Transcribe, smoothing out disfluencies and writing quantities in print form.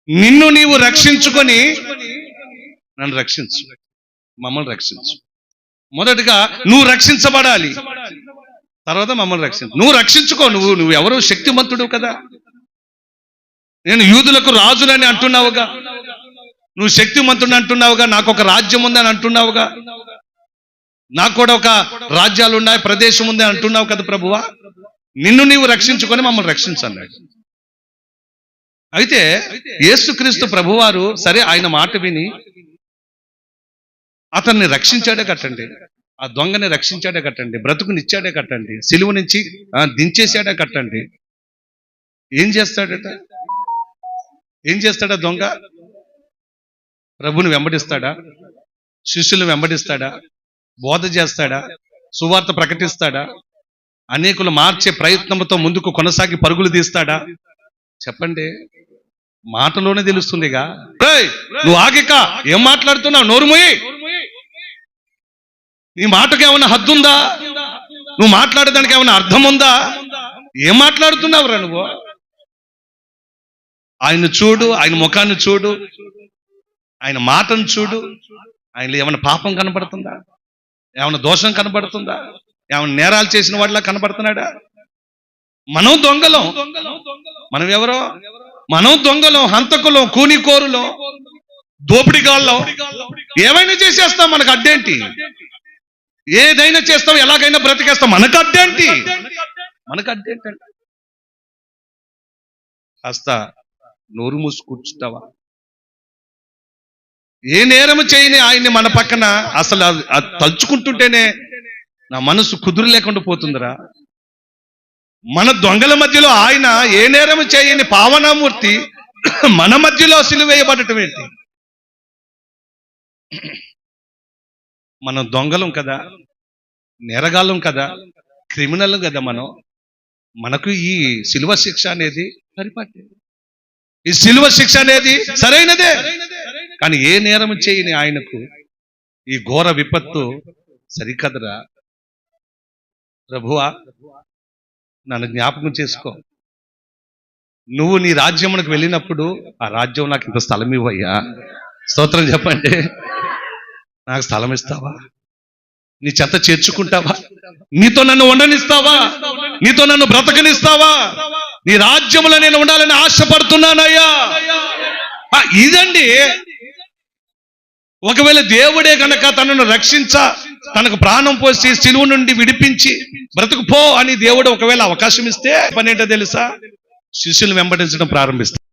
నిన్ను నీవు రక్షించుకొని నన్ను రక్షించు, మమ్మల్ని రక్షించు. మొదటగా నువ్వు రక్షించబడాలి, తర్వాత మమ్మల్ని రక్షించు. నువ్వు రక్షించుకో. నువ్వు ఎవరు? శక్తిమంతుడు కదా. నేను యూదులకు రాజులని అంటున్నావుగా, నువ్వు శక్తిమంతుడు అంటున్నావుగా, నాకు ఒక రాజ్యం ఉందని అంటున్నావుగా, నాకు కూడా ఒక రాజ్యాలు ఉన్నాయి, ప్రదేశం ఉంది అంటున్నావు కదా ప్రభువా. నిన్ను నీవు రక్షించుకొని మమ్మల్ని రక్షించన్నాడు. అయితే యేసుక్రీస్తు ప్రభువారు సరే ఆయన మాట విని అతన్ని రక్షించాడే కట్టండి, ఆ దొంగని రక్షించాడే కట్టండి, బ్రతుకునిచ్చాడే కట్టండి, సిలువ నుంచి దించేశాడే కట్టండి. ఏం చేస్తాడట? ఏం చేస్తాడా దొంగ? ప్రభుని వెంబడిస్తాడా? శిష్యులు వెంబడిస్తాడా? బోధ చేస్తాడా? సువార్త ప్రకటిస్తాడా? అనేకులు మార్చే ప్రయత్నంతో ముందుకు కొనసాగి పరుగులు తీస్తాడా? చెప్పండి. మాటలోనే తెలుస్తుందిగా. నువ్వు ఆగిక ఏం మాట్లాడుతున్నావు? నోరుమోయి. నీ మాటకు ఏమైనా హద్దు ఉందా? నువ్వు మాట్లాడేదానికి ఏమైనా అర్థం ఉందా? ఏం మాట్లాడుతున్నావురా నువ్వు? ఆయన చూడు, ఆయన ముఖాన్ని చూడు, ఆయన మాటను చూడు. ఆయనలో ఏమైనా పాపం కనబడుతుందా? ఏమైనా దోషం కనబడుతుందా? ఏమైనా నేరాలు చేసిన వాడిలా కనబడుతున్నాడా? మనం దొంగలం. మనం ఎవరో? మనం దొంగలం, హంతకులం, కూనికోరులం, దోపిడిగాళ్ళం. ఏమైనా చేసేస్తాం, మనకు అడ్డేంటి? ఏదైనా చేస్తాం, ఎలాగైనా బ్రతికేస్తాం, మనకు అడ్డేంటి? మనకు అడ్డేంటి? కాస్త నోరు మూసి కూర్చుంటావా? ఏ నేరము చేయని ఆయన్ని మన పక్కన అసలు తలుచుకుంటుంటేనే నా మనసు కుదురు లేకుండా పోతుందిరా. మన దొంగల మధ్యలో ఆయన ఏ నేరము చేయని పావనామూర్తి మన మధ్యలో సిలువేయబడటం ఏంటి? మనం దొంగలం కదా, నేరగాళ్ళం కదా, క్రిమినల్ కదా మనం. మనకు ఈ సిలువ శిక్ష అనేది పరిపాటి, ఈ సిలువ శిక్ష అనేది సరైనదే. కానీ ఏ నేరము చేయని ఆయనకు ఈ ఘోర విపత్తు సరికదరా. ప్రభువా, నన్ను జ్ఞాపకం చేసుకో. నువ్వు నీ రాజ్యమునకు వెళ్ళినప్పుడు ఆ రాజ్యం నాకు ఇంత స్థలం ఇవ్వయ్యా. స్తోత్రం చెప్పండి. నాకు స్థలం ఇస్తావా? నీ చెత్త చేర్చుకుంటావా? నీతో నన్ను ఉండనిస్తావా? నీతో నన్ను బ్రతకనిస్తావా? నీ రాజ్యములో నేను ఉండాలని ఆశపడుతున్నానయ్యా. ఇదండి. ఒకవేళ దేవుడే కనుక తనను తనకు ప్రాణం పోసి సిలువ నుండి విడిపించి బ్రతుకుపో అని దేవుడు ఒకవేళ అవకాశం ఇస్తే పనేంటో తెలుసా? శిష్యులు వెంబడించడం ప్రారంభిస్తారు.